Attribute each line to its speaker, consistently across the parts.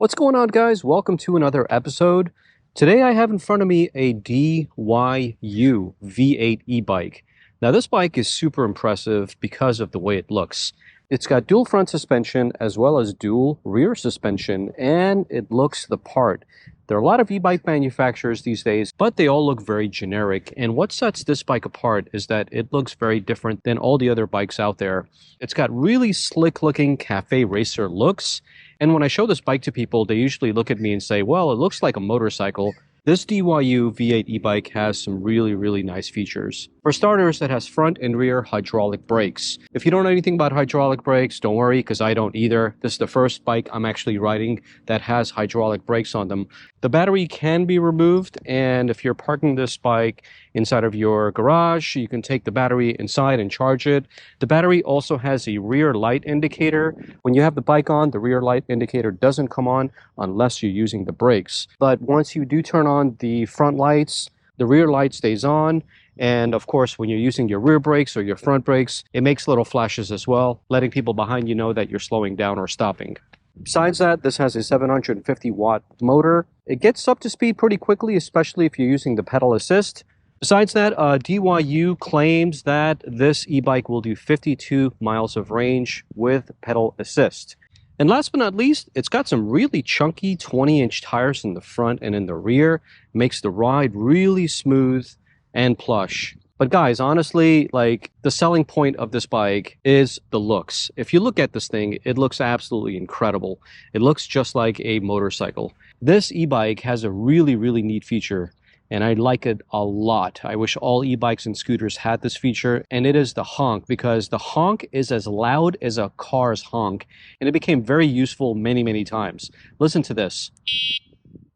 Speaker 1: What's going on, guys? Welcome to another episode. Today I have in front of me a DYU V8 e-bike. Now this bike is super impressive because of the way it looks. It's got dual front suspension as well as dual rear suspension, and it looks the part. There are a lot of e-bike manufacturers these days, but they all look very generic. And what sets this bike apart is that it looks very different than all the other bikes out there. It's got really slick looking cafe racer looks. And when I show this bike to people, they usually look at me and say, well, it looks like a motorcycle. This DYU V8 e-bike has some really nice features. For starters, it has front and rear hydraulic brakes. If you don't know anything about hydraulic brakes, don't worry, because I don't either. This is the first bike I'm actually riding that has hydraulic brakes on them. The battery can be removed, and if you're parking this bike inside of your garage, you can take the battery inside and charge it. The battery also has a rear light indicator. When you have the bike on, the rear light indicator doesn't come on unless you're using the brakes. But once you do turn on the front lights, the rear light stays on. And of course, when you're using your rear brakes or your front brakes, it makes little flashes as well, letting people behind you know that you're slowing down or stopping. Besides that, this has a 750 watt motor. It gets up to speed pretty quickly, especially if you're using the pedal assist. Besides that, DYU claims that this e-bike will do 52 miles of range with pedal assist. And last but not least, it's got some really chunky 20-inch tires in the front and in the rear. Makes the ride really smooth and plush. But guys, honestly, like, the selling point of this bike is the looks. If you look at this thing, it looks absolutely incredible. It looks just like a motorcycle. This e-bike has a really neat feature, and I like it a lot. I wish all e-bikes and scooters had this feature, and it is the honk, because the honk is as loud as a car's honk, and it became very useful many times. Listen to this.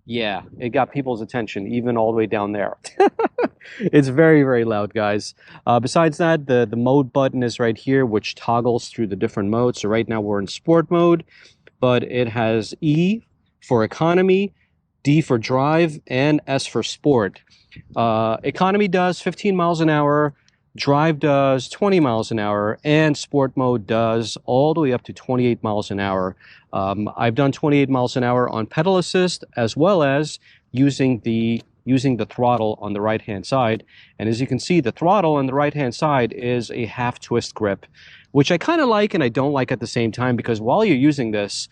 Speaker 1: Yeah, it got people's attention, even all the way down there. It's very loud, guys. Besides that, the mode button is right here, which toggles through the different modes. So right now we're in sport mode, but it has E for economy, D for drive, and S for sport. Economy does 15 miles an hour, drive does 20 miles an hour, and sport mode does all the way up to 28 miles an hour. I've done 28 miles an hour on pedal assist, as well as using the throttle on the right hand side. And as you can see, the throttle on the right hand side is a half twist grip, which I kind of like and I don't like at the same time, because while you're using this,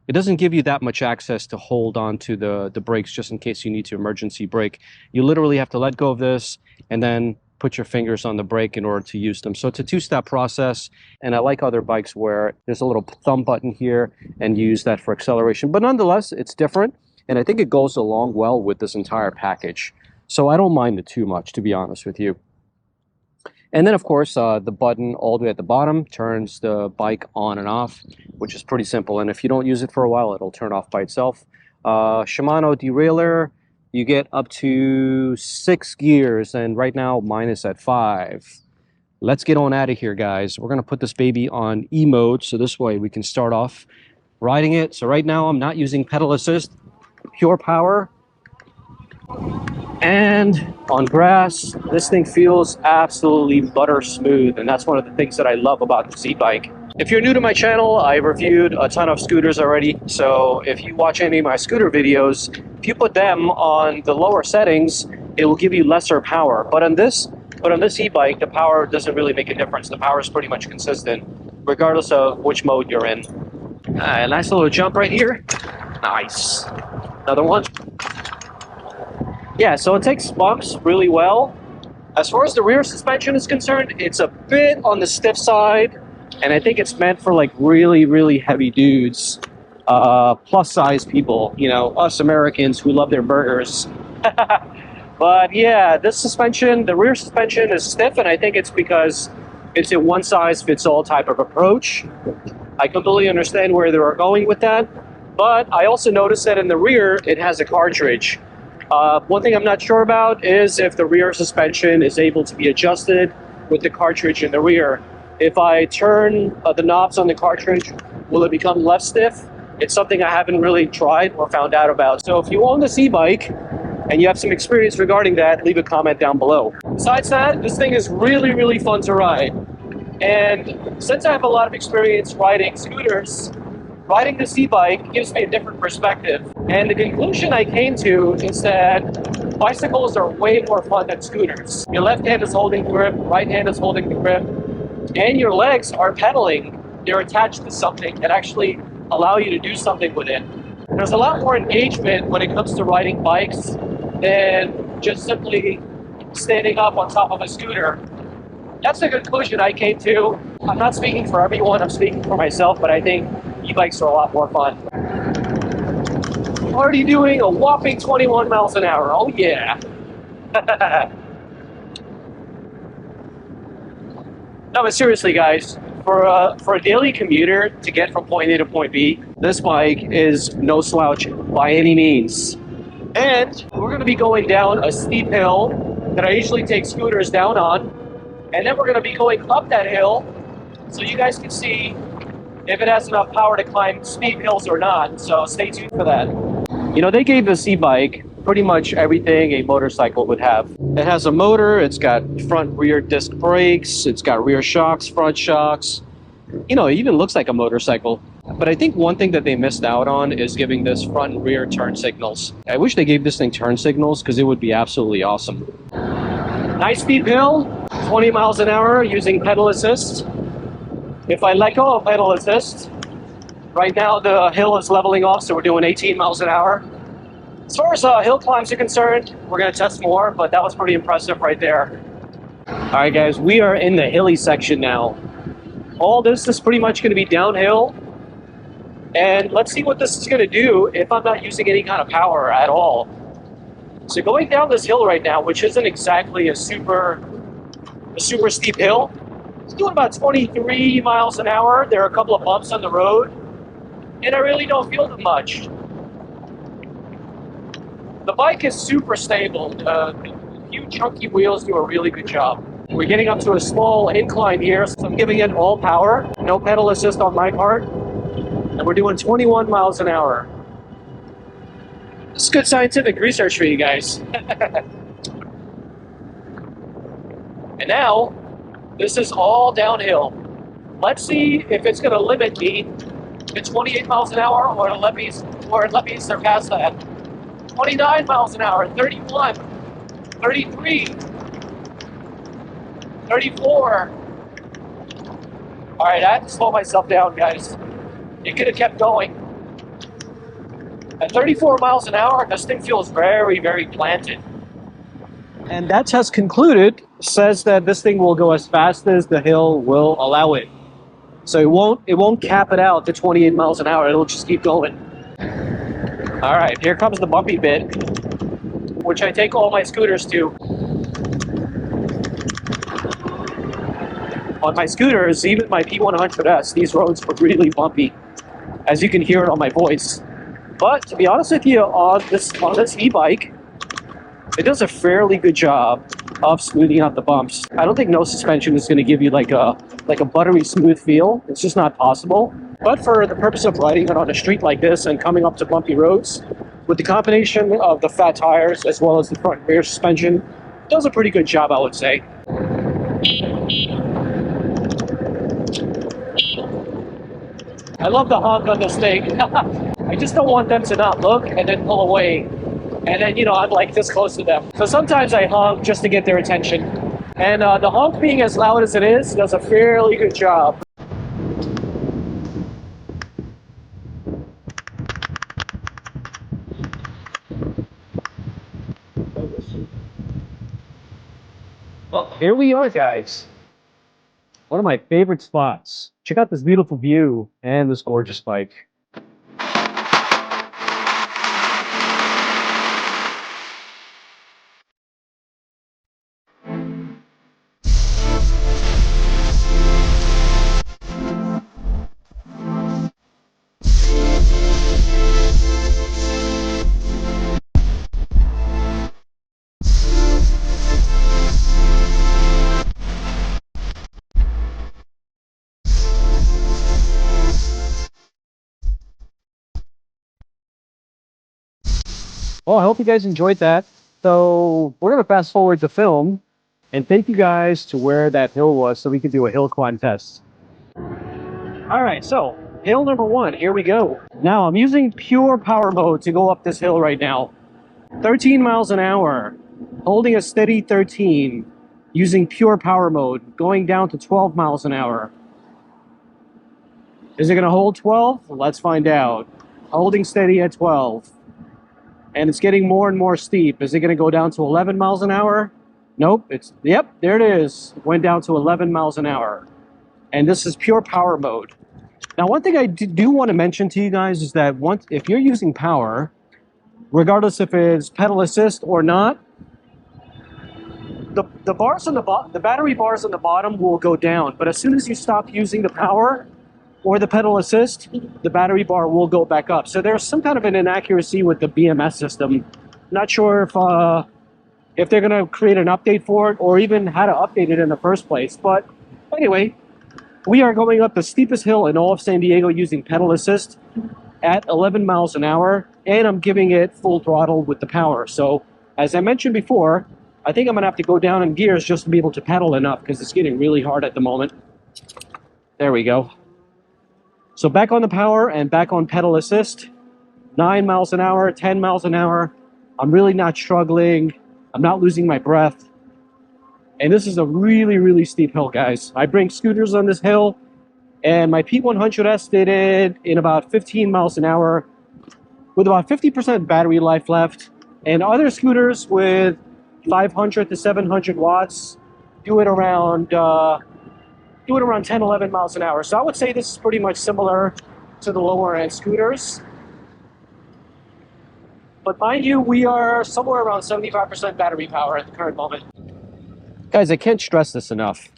Speaker 1: it doesn't give you that much access to hold on to the brakes just in case you need to emergency brake. You literally have to let go of this and then put your fingers on the brake in order to use them. So it's a two-step process, and I like other bikes where there's a little thumb button here and you use that for acceleration. But nonetheless, it's different, and I think it goes along well with this entire package. So I don't mind it too much, to be honest with you. And then, of course, the button all the way at the bottom turns the bike on and off, which is pretty simple. And if you don't use it for a while, it'll turn off by itself. Shimano derailleur, you get up to 6 gears, and right now mine is at 5. Let's get on out of here, guys. We're going to put this baby on E mode, so this way we can start off riding it. So right now I'm not using pedal assist, pure power. And on grass, this thing feels absolutely butter smooth, and that's one of the things that I love about this e-bike. If you're new to my channel, I've reviewed a ton of scooters already, so if you watch any of my scooter videos, if you put them on the lower settings, it will give you lesser power. But on this e-bike, the power doesn't really make a difference. The power is pretty much consistent, regardless of which mode you're in. A nice little jump right here. Nice. Another one. Yeah, so it takes bumps really well. As far as the rear suspension is concerned, it's a bit on the stiff side, and I think it's meant for like really heavy dudes, plus size people, you know, us Americans who love their burgers. But yeah, this suspension, the rear suspension is stiff, and I think it's because it's a one size fits all type of approach. I completely understand where they are going with that, but I also noticed that in the rear it has a cartridge. One thing I'm not sure about is if the rear suspension is able to be adjusted with the cartridge in the rear. If I turn the knobs on the cartridge, will it become less stiff? It's something I haven't really tried or found out about. So if you own this e-bike and you have some experience regarding that, leave a comment down below. Besides that, this thing is really fun to ride. And since I have a lot of experience riding scooters, riding this e-bike gives me a different perspective. And the conclusion I came to is that bicycles are way more fun than scooters. Your left hand is holding the grip, right hand is holding the grip, and your legs are pedaling. They're attached to something that actually allow you to do something with it. There's a lot more engagement when it comes to riding bikes than just simply standing up on top of a scooter. That's the conclusion I came to. I'm not speaking for everyone, I'm speaking for myself, but I think e-bikes are a lot more fun. Already doing a whopping 21 miles an hour, oh yeah. No, but seriously guys, for a daily commuter to get from point A to point B, this bike is no slouch by any means. And we're going to be going down a steep hill that I usually take scooters down on, and then we're going to be going up that hill so you guys can see if it has enough power to climb steep hills or not, so stay tuned for that. You know, they gave this e-bike pretty much everything a motorcycle would have. It has a motor, it's got front rear disc brakes, it's got rear shocks, front shocks. You know, it even looks like a motorcycle. But I think one thing that they missed out on is giving this front and rear turn signals. I wish they gave this thing turn signals because it would be absolutely awesome. Nice steep hill, 20 miles an hour using pedal assist. If I let go of pedal assist, right now the hill is leveling off, so we're doing 18 miles an hour. As far as hill climbs are concerned, we're going to test more, but that was pretty impressive right there. Alright guys, we are in the hilly section now. All this is pretty much going to be downhill. And let's see what this is going to do if I'm not using any kind of power at all. So going down this hill right now, which isn't exactly a super steep hill, it's doing about 23 miles an hour. There are a couple of bumps on the road, and I really don't feel them much. The bike is super stable. The huge chunky wheels do a really good job. We're getting up to a small incline here, so I'm giving it all power. No pedal assist on my part. And we're doing 21 miles an hour. This is good scientific research for you guys. And now, this is all downhill. Let's see if it's going to limit me to 28 miles an hour or let me surpass that. 29 miles an hour, 31, 33, 34. All right, I have to slow myself down, guys. It could have kept going. At 34 miles an hour, this thing feels very, very planted. And that test concluded says that this thing will go as fast as the hill will allow it. So it won't cap it out to 28 miles an hour. It'll just keep going. All right, here comes the bumpy bit, which I take all my scooters to. On my scooters, even my P100S, these roads were really bumpy, as you can hear it on my voice. But to be honest with you, on this e-bike, it does a fairly good job of smoothing out the bumps. I don't think no suspension is going to give you like a buttery smooth feel. It's just not possible. But for the purpose of riding it on a street like this and coming up to bumpy roads, with the combination of the fat tires as well as the front and rear suspension, it does a pretty good job, I would say. I love the honk on this thing. I just don't want them to not look and then pull away. And then, you know, I'm like this close to them. So sometimes I honk just to get their attention. And the honk being as loud as it is, does a fairly good job. Well, here we are, guys. One of my favorite spots. Check out this beautiful view and this gorgeous bike. Well, I hope you guys enjoyed that. So we're going to fast forward the film and take you guys to where that hill was so we can do a hill climb test. All right, so Hill number 1, here we go. Now I'm using pure power mode to go up this hill right now. 13 miles an hour, holding a steady 13, using pure power mode, going down to 12 miles an hour. Is it gonna hold 12? Let's find out. Holding steady at 12. And it's getting more and more steep. Is it gonna go down to 11 miles an hour? Nope, yep, there it is. It went down to 11 miles an hour. And this is pure power mode. Now, one thing I do want to mention to you guys is that if you're using power, regardless if it's pedal assist or not, the bars on the battery bars on the bottom will go down. But as soon as you stop using the power or the pedal assist, the battery bar will go back up. So there's some kind of an inaccuracy with the BMS system. Not sure if they're going to create an update for it or even how to update it in the first place. But anyway, we are going up the steepest hill in all of San Diego using pedal assist at 11 miles an hour, and I'm giving it full throttle with the power. So, as I mentioned before, I think I'm going to have to go down in gears just to be able to pedal enough because it's getting really hard at the moment. There we go. So back on the power and back on pedal assist, 9 miles an hour, 10 miles an hour. I'm really not struggling. I'm not losing my breath. And this is a really, really steep hill, guys. I bring scooters on this hill, and my P100S did it in about 15 miles an hour with about 50% battery life left. And other scooters with 500 to 700 watts do it around 10, 11 miles an hour. So I would say this is pretty much similar to the lower end scooters. But mind you, we are somewhere around 75% battery power at the current moment. Guys, I can't stress this enough.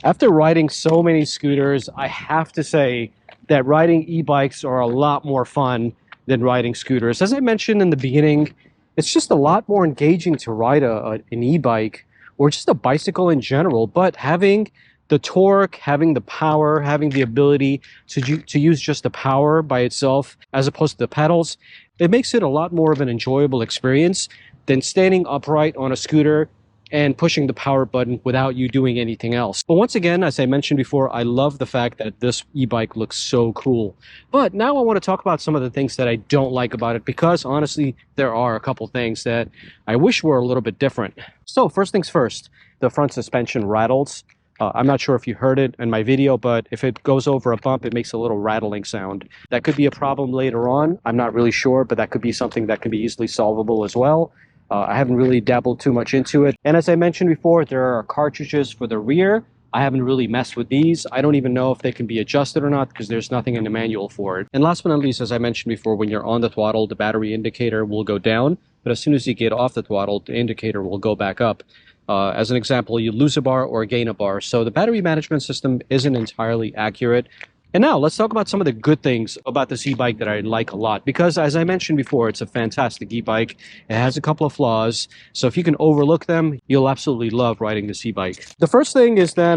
Speaker 1: After riding so many scooters, I have to say that riding e-bikes are a lot more fun than riding scooters. As I mentioned in the beginning, it's just a lot more engaging to ride an e-bike or just a bicycle in general, but having the torque, having the power, having the ability to use just the power by itself as opposed to the pedals, it makes it a lot more of an enjoyable experience than standing upright on a scooter and pushing the power button without you doing anything else. But once again, as I mentioned before, I love the fact that this e-bike looks so cool. But now I want to talk about some of the things that I don't like about it, because honestly, there are a couple things that I wish were a little bit different. So first things first, the front suspension rattles. I'm not sure if you heard it in my video, but if it goes over a bump, it makes a little rattling sound. That could be a problem later on. I'm not really sure, but that could be something that can be easily solvable as well. I haven't really dabbled too much into it. And as I mentioned before, there are cartridges for the rear. I haven't really messed with these. I don't even know if they can be adjusted or not because there's nothing in the manual for it. And last but not least, as I mentioned before, when you're on the throttle, the battery indicator will go down. But as soon as you get off the throttle, the indicator will go back up. As an example, you lose a bar or gain a bar. So the battery management system isn't entirely accurate. And now let's talk about some of the good things about this e-bike that I like a lot, because as I mentioned before, it's a fantastic e-bike. It has a couple of flaws. So if you can overlook them, you'll absolutely love riding this e-bike. The first thing is that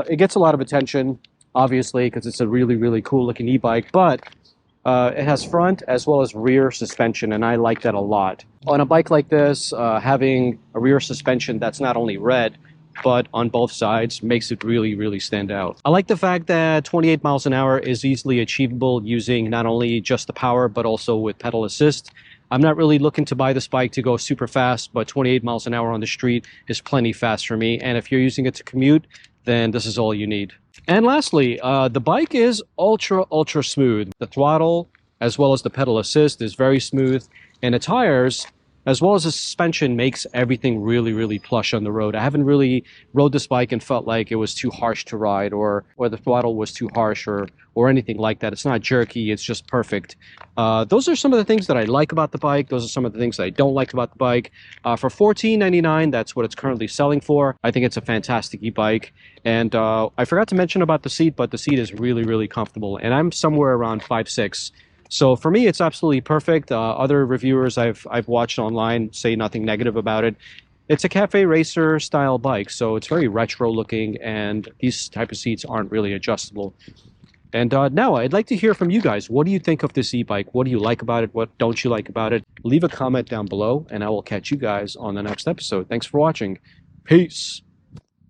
Speaker 1: it gets a lot of attention, obviously, because it's a really, really cool looking e-bike, but it has front as well as rear suspension, and I like that a lot. On a bike like this, having a rear suspension that's not only red, but on both sides makes it really, really stand out. I like the fact that 28 miles an hour is easily achievable using not only just the power, but also with pedal assist. I'm not really looking to buy this bike to go super fast, but 28 miles an hour on the street is plenty fast for me. And if you're using it to commute, then this is all you need. And lastly, the bike is ultra, ultra smooth. The throttle, as well as the pedal assist, is very smooth. And the tires, as well as the suspension, makes everything really, really plush on the road. I haven't really rode this bike and felt like it was too harsh to ride, or the throttle was too harsh, or anything like that. It's not jerky, it's just perfect. Those are some of the things that I like about the bike. Those are some of the things that I don't like about the bike. For $14.99, that's what it's currently selling for. I think it's a fantastic e-bike. And I forgot to mention about the seat, but the seat is really, really comfortable. And I'm somewhere around 5'6". So for me, it's absolutely perfect. Other reviewers I've watched online say nothing negative about it. It's a cafe racer style bike, so it's very retro looking, and these type of seats aren't really adjustable. And now I'd like to hear from you guys. What do you think of this e-bike? What do you like about it? What don't you like about it? Leave a comment down below, and I will catch you guys on the next episode. Thanks for watching. Peace.